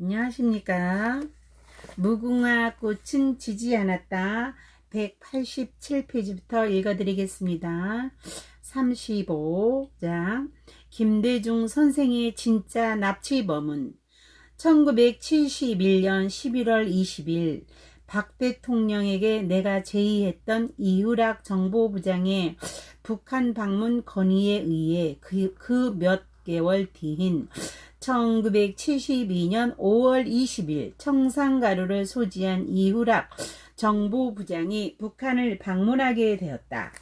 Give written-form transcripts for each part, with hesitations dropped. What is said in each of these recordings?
안녕하십니까. 무궁화 꽃은 지지 않았다. 187페이지부터 읽어드리겠습니다. 35장 김대중 선생의 진짜 납치범은 1971년 11월 20일 박 대통령에게 내가 제의했던 이후락 정보부장의 북한 방문 건의에 의해 그 몇 개월 뒤인 1972년 5월 20일 청산가루를 소지한 이후락 정보부장이 북한을 방문하게 되었다.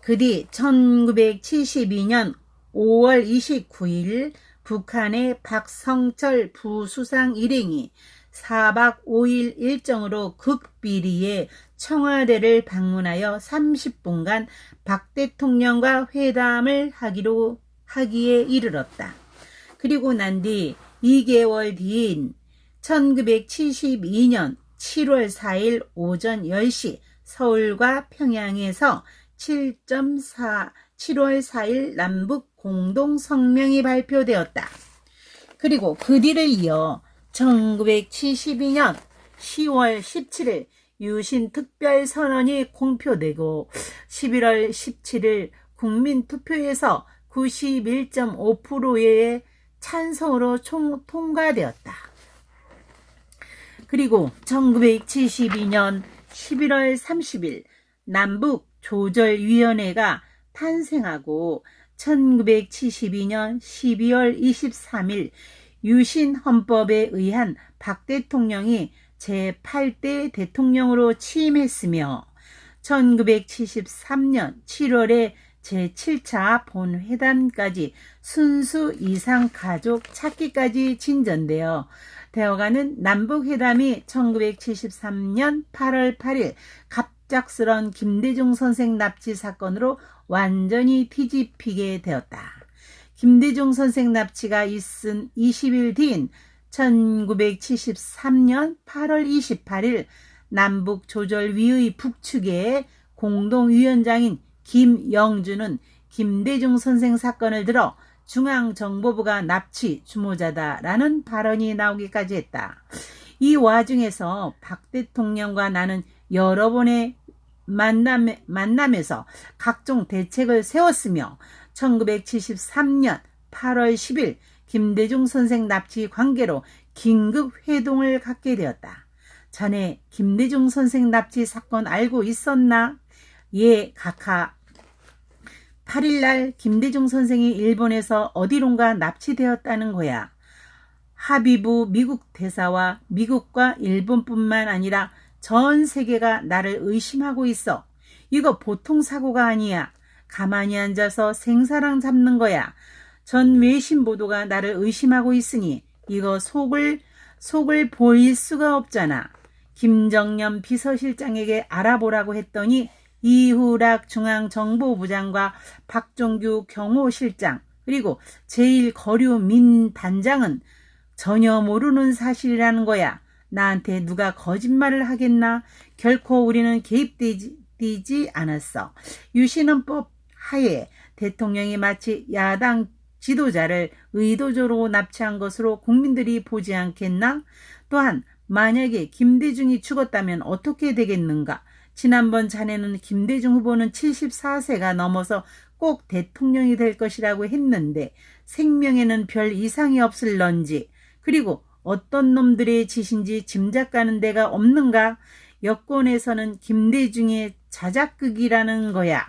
그 뒤 1972년 5월 29일 북한의 박성철 부수상 일행이 4박 5일 일정으로 극비리에 청와대를 방문하여 30분간 박 대통령과 회담을 하기에 이르렀다. 그리고 난 뒤 2개월 뒤인 1972년 7월 4일 오전 10시 서울과 평양에서 7.4 7월 4일 남북 공동 성명이 발표되었다. 그리고 그 뒤를 이어 1972년 10월 17일 유신특별선언이 공표되고 11월 17일 국민투표에서 91.5%의 찬성으로 통과되었다. 그리고 1972년 11월 30일 남북조절위원회가 탄생하고 1972년 12월 23일 유신헌법에 의한 박 대통령이 제8대 대통령으로 취임했으며 1973년 7월에 제7차 본회담까지 순수 이상가족 찾기까지 진전되어 되어가는 남북회담이 1973년 8월 8일 갑작스런 김대중 선생 납치 사건으로 완전히 뒤집히게 되었다. 김대중 선생 납치가 있은 20일 뒤인 1973년 8월 28일 남북조절위의 북측의 공동위원장인 김영주는 김대중 선생 사건을 들어 중앙정보부가 납치 주모자다라는 발언이 나오기까지 했다. 이 와중에서 박 대통령과 나는 여러 번의 만남에서 각종 대책을 세웠으며 1973년 8월 10일 김대중 선생 납치 관계로 긴급 회동을 갖게 되었다. 자네 김대중 선생 납치 사건 알고 있었나? 예, 각하. 8일날 김대중 선생이 일본에서 어디론가 납치되었다는 거야. 하비부 미국 대사와 미국과 일본뿐만 아니라 전 세계가 나를 의심하고 있어. 이거 보통 사고가 아니야. 가만히 앉아서 생사랑 잡는 거야. 전 외신 보도가 나를 의심하고 있으니 이거 속을 보일 수가 없잖아. 김정년 비서실장에게 알아보라고 했더니 이후락 중앙정보부장과 박종규 경호실장 그리고 제1거류민 단장은 전혀 모르는 사실이라는 거야. 나한테 누가 거짓말을 하겠나? 결코 우리는 개입되지 않았어. 유신헌법 하에 대통령이 마치 야당 지도자를 의도적으로 납치한 것으로 국민들이 보지 않겠나? 또한 만약에 김대중이 죽었다면 어떻게 되겠는가? 지난번 자네는 김대중 후보는 74세가 넘어서 꼭 대통령이 될 것이라고 했는데 생명에는 별 이상이 없을런지 그리고 어떤 놈들의 짓인지 짐작가는 데가 없는가? 여권에서는 김대중의 자작극이라는 거야.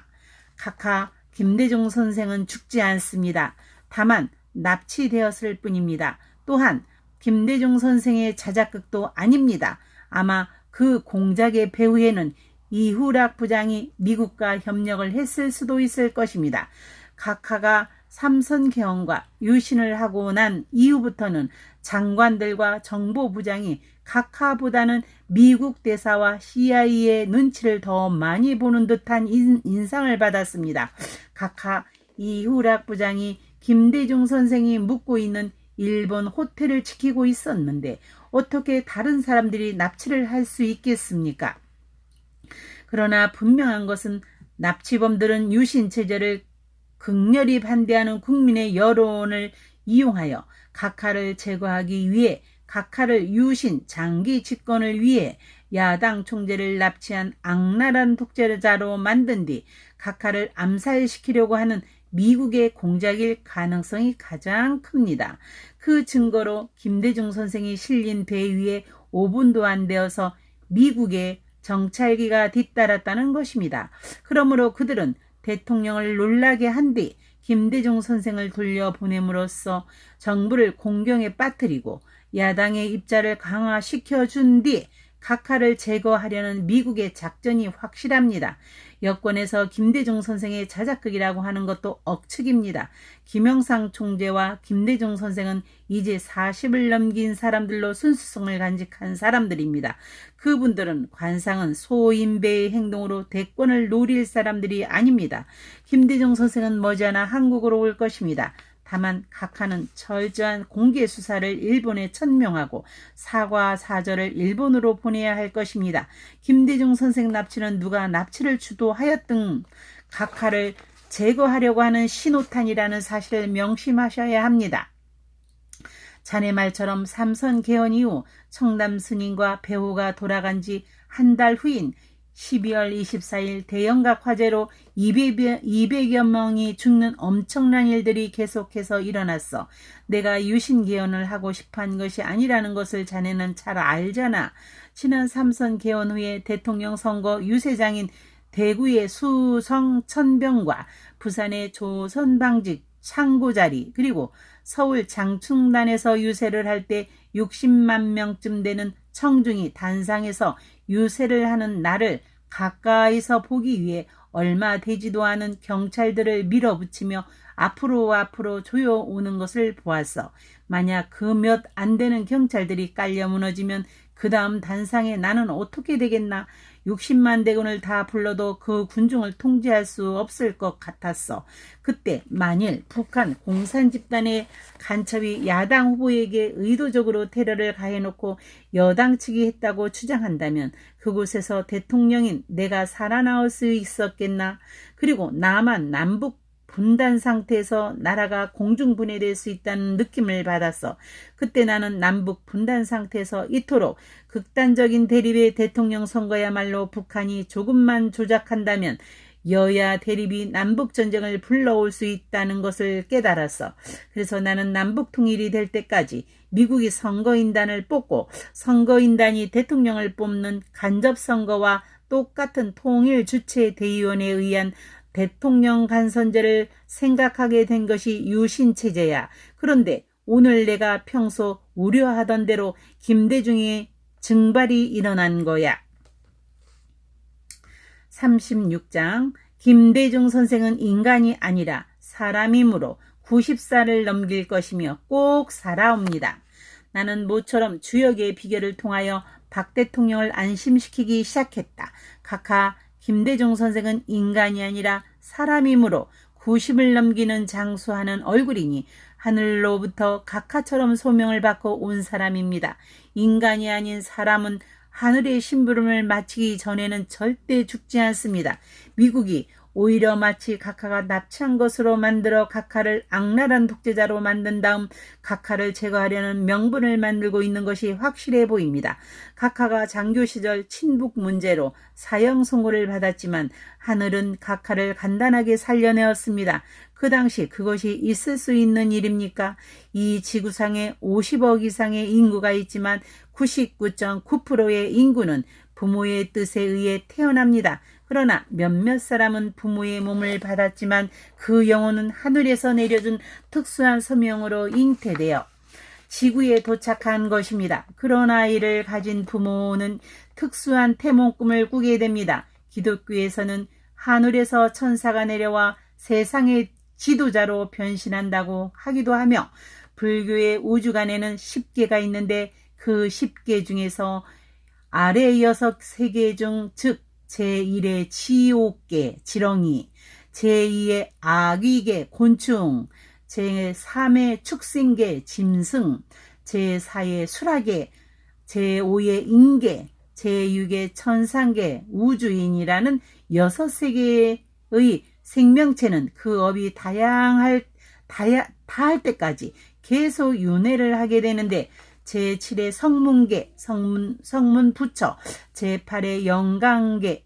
각하, 김대중 선생은 죽지 않습니다. 다만 납치되었을 뿐입니다. 또한 김대중 선생의 자작극도 아닙니다. 아마 그 공작의 배후에는 이후락 부장이 미국과 협력을 했을 수도 있을 것입니다. 각하가 삼선개헌과 유신을 하고 난 이후부터는 장관들과 정보부장이 각하보다는 미국 대사와 CIA의 눈치를 더 많이 보는 듯한 인상을 받았습니다. 각하, 이후락 부장이 김대중 선생이 묵고 있는 일본 호텔을 지키고 있었는데 어떻게 다른 사람들이 납치를 할 수 있겠습니까? 그러나 분명한 것은 납치범들은 유신체제를 극렬히 반대하는 국민의 여론을 이용하여 각하를 제거하기 위해 각하를 유신 장기 집권을 위해 야당 총재를 납치한 악랄한 독재자로 만든 뒤 각하를 암살시키려고 하는 미국의 공작일 가능성이 가장 큽니다. 그 증거로 김대중 선생이 실린 배 위에 5분도 안 되어서 미국의 정찰기가 뒤따랐다는 것입니다. 그러므로 그들은 대통령을 놀라게 한 뒤 김대중 선생을 돌려보냄으로써 정부를 공경에 빠뜨리고 야당의 입자를 강화시켜준 뒤 각하를 제거하려는 미국의 작전이 확실합니다. 여권에서 김대중 선생의 자작극이라고 하는 것도 억측입니다. 김영삼 총재와 김대중 선생은 이제 40을 넘긴 사람들로 순수성을 간직한 사람들입니다. 그분들은 관상은 소인배의 행동으로 대권을 노릴 사람들이 아닙니다. 김대중 선생은 머지않아 한국으로 올 것입니다. 다만 각하는 철저한 공개 수사를 일본에 천명하고 사과 사절을 일본으로 보내야 할 것입니다. 김대중 선생 납치는 누가 납치를 주도하였든 각하를 제거하려고 하는 신호탄이라는 사실을 명심하셔야 합니다. 자네 말처럼 삼선 개헌 이후 청담 스님과 배호가 돌아간 지 한 달 후인 12월 24일 대영각 화재로 200여 명이 죽는 엄청난 일들이 계속해서 일어났어. 내가 유신개헌을 하고 싶어한 것이 아니라는 것을 자네는 잘 알잖아. 지난 삼선 개헌 후에 대통령 선거 유세장인 대구의 수성천병과 부산의 조선방직 창고자리 그리고 서울 장충단에서 유세를 할 때 60만 명쯤 되는 청중이 단상에서 유세를 하는 나를 가까이서 보기 위해 얼마 되지도 않은 경찰들을 밀어붙이며 앞으로 조여오는 것을 보았어. 만약 그 몇 안 되는 경찰들이 깔려 무너지면 그 다음 단상에 나는 어떻게 되겠나. 60만 대군을 다 불러도 그 군중을 통제할 수 없을 것 같았어. 그때 만일 북한 공산집단의 간첩이 야당 후보에게 의도적으로 테러를 가해놓고 여당 측이 했다고 주장한다면 그곳에서 대통령인 내가 살아나올 수 있었겠나. 그리고 남한 남북 분단 상태에서 나라가 공중분해될 수 있다는 느낌을 받았어. 그때 나는 남북 분단 상태에서 이토록 극단적인 대립의 대통령 선거야말로 북한이 조금만 조작한다면 여야 대립이 남북전쟁을 불러올 수 있다는 것을 깨달았어. 그래서 나는 남북 통일이 될 때까지 미국이 선거인단을 뽑고 선거인단이 대통령을 뽑는 간접선거와 똑같은 통일주체대의원에 의한 대통령 간선제를 생각하게 된 것이 유신체제야. 그런데 오늘 내가 평소 우려하던 대로 김대중의 증발이 일어난 거야. 36장 김대중 선생은 인간이 아니라 사람이므로 90살을 넘길 것이며 꼭 살아옵니다. 나는 모처럼 주역의 비결을 통하여 박 대통령을 안심시키기 시작했다. 각하 김대중 선생은 인간이 아니라 사람이므로 90을 넘기는 장수하는 얼굴이니 하늘로부터 각하처럼 소명을 받고 온 사람입니다. 인간이 아닌 사람은 하늘의 심부름을 마치기 전에는 절대 죽지 않습니다. 미국이 오히려 마치 각하가 납치한 것으로 만들어 각하를 악랄한 독재자로 만든 다음 각하를 제거하려는 명분을 만들고 있는 것이 확실해 보입니다. 각하가 장교 시절 친북 문제로 사형 선고를 받았지만 하늘은 각하를 간단하게 살려내었습니다. 그 당시 그것이 있을 수 있는 일입니까? 이 지구상에 50억 이상의 인구가 있지만 99.9%의 인구는 부모의 뜻에 의해 태어납니다. 그러나 몇몇 사람은 부모의 몸을 받았지만 그 영혼은 하늘에서 내려준 특수한 소명으로 잉태되어 지구에 도착한 것입니다. 그런 아이를 가진 부모는 특수한 태몽 꿈을 꾸게 됩니다. 기독교에서는 하늘에서 천사가 내려와 세상의 지도자로 변신한다고 하기도 하며 불교의 우주관에는 10개가 있는데 그 10개 중에서 아래 6세계 중 즉 제1의 지옥계 지렁이, 제2의 아귀계 곤충, 제3의 축생계 짐승, 제4의 수라계, 제5의 인계, 제6의 천상계 우주인이라는 6세계의 생명체는 그 업이 다할 때까지 계속 윤회를 하게 되는데 제7의 성문계, 성문 부처, 제8의 영각계,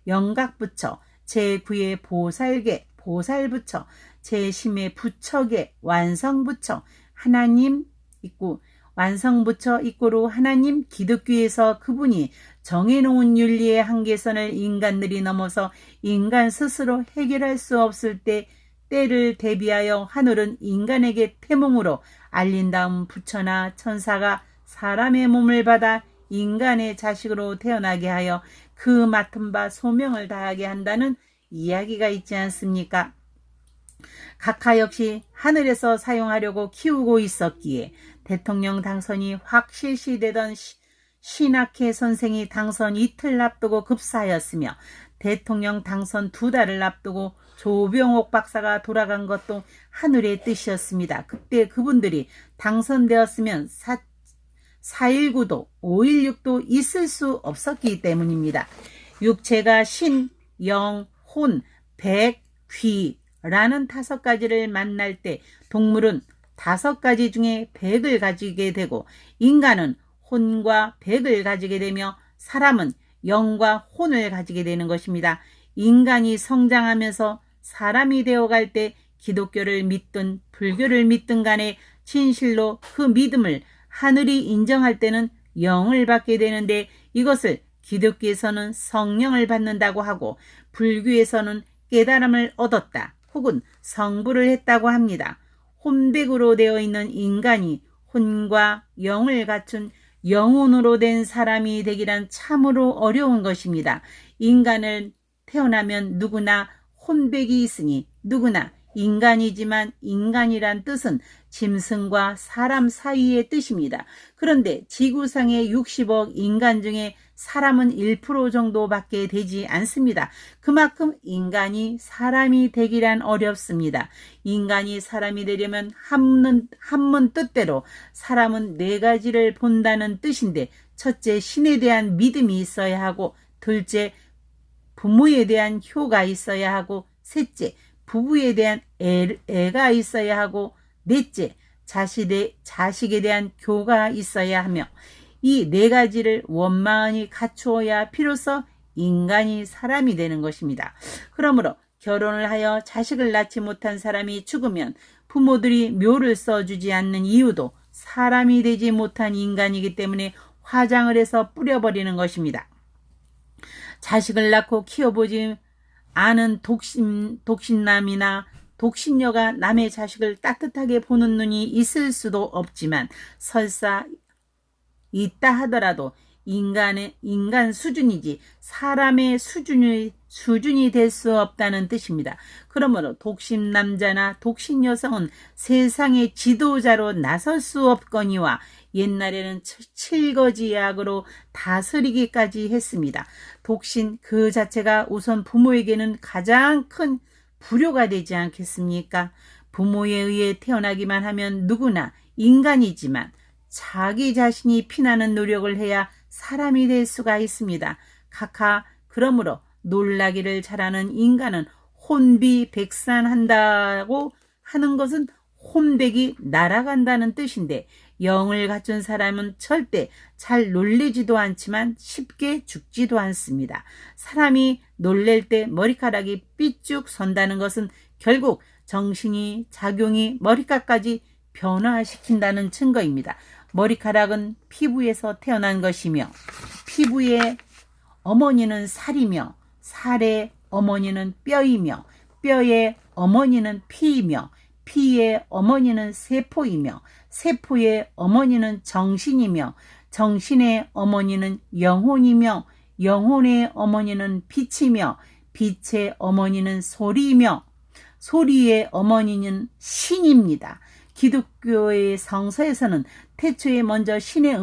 영각부처, 제9의 보살계, 보살부처, 제10의 부처계, 완성부처, 하나님 있고 완성부처 있고로 하나님 기독교에서 그분이 정해놓은 윤리의 한계선을 인간들이 넘어서 인간 스스로 해결할 수 없을 때를 대비하여 하늘은 인간에게 태몽으로 알린 다음 부처나 천사가 사람의 몸을 받아 인간의 자식으로 태어나게 하여 그 맡은 바 소명을 다하게 한다는 이야기가 있지 않습니까? 각하 역시 하늘에서 사용하려고 키우고 있었기에 대통령 당선이 확 실시되던 신학회 선생이 당선 이틀 앞두고 급사하였으며 대통령 당선 2달을 앞두고 조병옥 박사가 돌아간 것도 하늘의 뜻이었습니다. 그때 그분들이 당선되었으면 4.19도 5.16도 있을 수 없었기 때문입니다. 육체가 신, 영, 혼, 백, 귀라는 5가지를 만날 때 동물은 5가지 중에 100을 가지게 되고 인간은 혼과 백을 가지게 되며 사람은 영과 혼을 가지게 되는 것입니다. 인간이 성장하면서 사람이 되어갈 때 기독교를 믿든 불교를 믿든 간에 진실로 그 믿음을 하늘이 인정할 때는 영을 받게 되는데 이것을 기독교에서는 성령을 받는다고 하고 불교에서는 깨달음을 얻었다 혹은 성불을 했다고 합니다. 혼백으로 되어 있는 인간이 혼과 영을 갖춘 영혼으로 된 사람이 되기란 참으로 어려운 것입니다. 인간을 태어나면 누구나 혼백이 있으니 누구나 인간이지만 인간이란 뜻은 짐승과 사람 사이의 뜻입니다. 그런데 지구상의 60억 인간 중에 사람은 1% 정도밖에 되지 않습니다. 그만큼 인간이 사람이 되기란 어렵습니다. 인간이 사람이 되려면 한문 뜻대로 사람은 4가지를 본다는 뜻인데 첫째 신에 대한 믿음이 있어야 하고 둘째 부모에 대한 효가 있어야 하고 셋째 부부에 대한 애가 있어야 하고 넷째 자식에 대한 교가 있어야 하며 이 4가지를 원만히 갖추어야 비로소 인간이 사람이 되는 것입니다. 그러므로 결혼을 하여 자식을 낳지 못한 사람이 죽으면 부모들이 묘를 써주지 않는 이유도 사람이 되지 못한 인간이기 때문에 화장을 해서 뿌려버리는 것입니다. 자식을 낳고 키워보지 않은 독신남이나 독신녀가 남의 자식을 따뜻하게 보는 눈이 있을 수도 없지만 설사 있다 하더라도 인간 수준이지 사람의 수준이 될 수 없다는 뜻입니다. 그러므로 독신 남자나 독신 여성은 세상의 지도자로 나설 수 없거니와 옛날에는 7거지약으로 다스리기까지 했습니다. 독신 그 자체가 우선 부모에게는 가장 큰 불효가 되지 않겠습니까? 부모에 의해 태어나기만 하면 누구나 인간이지만 자기 자신이 피나는 노력을 해야 사람이 될 수가 있습니다. 각하 그러므로 놀라기를 잘하는 인간은 혼비백산한다고 하는 것은 혼백이 날아간다는 뜻인데 영을 갖춘 사람은 절대 잘 놀리지도 않지만 쉽게 죽지도 않습니다. 사람이 놀랄 때 머리카락이 삐쭉 선다는 것은 결국 정신이 작용이 머리카락까지 변화시킨다는 증거입니다. 머리카락은 피부에서 태어난 것이며 피부의 어머니는 살이며 살의 어머니는 뼈이며 뼈의 어머니는 피이며 피의 어머니는 세포이며 세포의 어머니는 정신이며 정신의 어머니는 영혼이며 영혼의 어머니는 빛이며 빛의 어머니는 소리이며 소리의 어머니는 신입니다. 기독교의 성서에서는 태초에 먼저 신의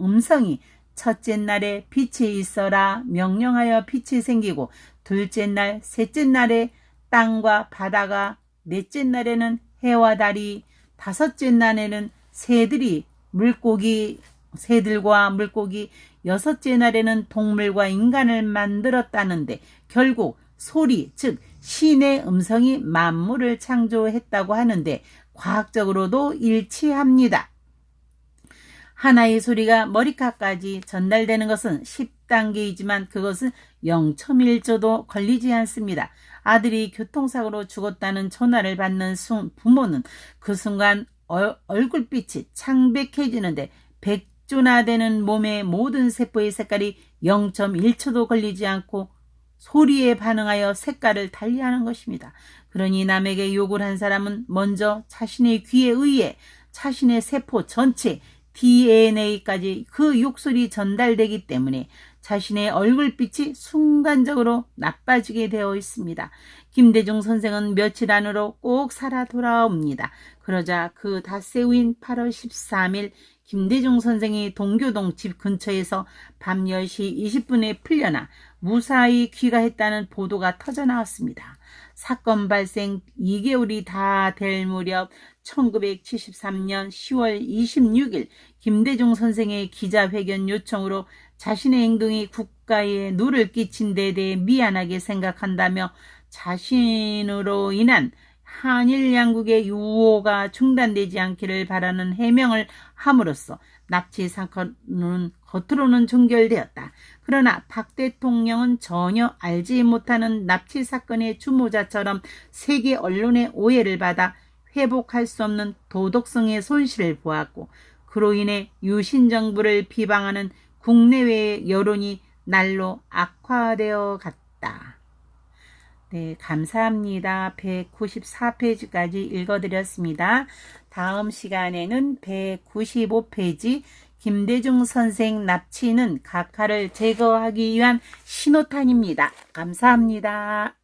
음성이 첫째 날에 빛이 있어라 명령하여 빛이 생기고 둘째 날, 셋째 날에 땅과 바다가 넷째 날에는 해와 달이 다섯째 날에는 새들과 물고기 여섯째 날에는 동물과 인간을 만들었다는데 결국 소리 즉 신의 음성이 만물을 창조했다고 하는데 과학적으로도 일치합니다. 하나의 소리가 머리카락까지 전달되는 것은 10단계이지만 그것은 0.1초도 걸리지 않습니다. 아들이 교통사고로 죽었다는 전화를 받는 부모는 그 순간 얼굴빛이 창백해지는데 백조나 되는 몸의 모든 세포의 색깔이 0.1초도 걸리지 않고 소리에 반응하여 색깔을 달리하는 것입니다. 그러니 남에게 욕을 한 사람은 먼저 자신의 귀에 의해 자신의 세포 전체 DNA까지 그 욕설이 전달되기 때문에 자신의 얼굴빛이 순간적으로 나빠지게 되어 있습니다. 김대중 선생은 며칠 안으로 꼭 살아 돌아옵니다. 그러자 그 닷새 후인 8월 13일 김대중 선생이 동교동 집 근처에서 밤 10시 20분에 풀려나 무사히 귀가했다는 보도가 터져나왔습니다. 사건 발생 2개월이 다 될 무렵 1973년 10월 26일 김대중 선생의 기자회견 요청으로 자신의 행동이 국가에 누를 끼친 데 대해 미안하게 생각한다며 자신으로 인한 한일 양국의 유호가 중단되지 않기를 바라는 해명을 함으로써 납치 사건은 겉으로는 종결되었다. 그러나 박 대통령은 전혀 알지 못하는 납치 사건의 주모자처럼 세계 언론의 오해를 받아 회복할 수 없는 도덕성의 손실을 보았고 그로 인해 유신 정부를 비방하는 국내외의 여론이 날로 악화되어 갔다. 네, 감사합니다. 194페이지까지 읽어드렸습니다. 다음 시간에는 195페이지 김대중 선생 납치는 각하를 제거하기 위한 신호탄입니다. 감사합니다.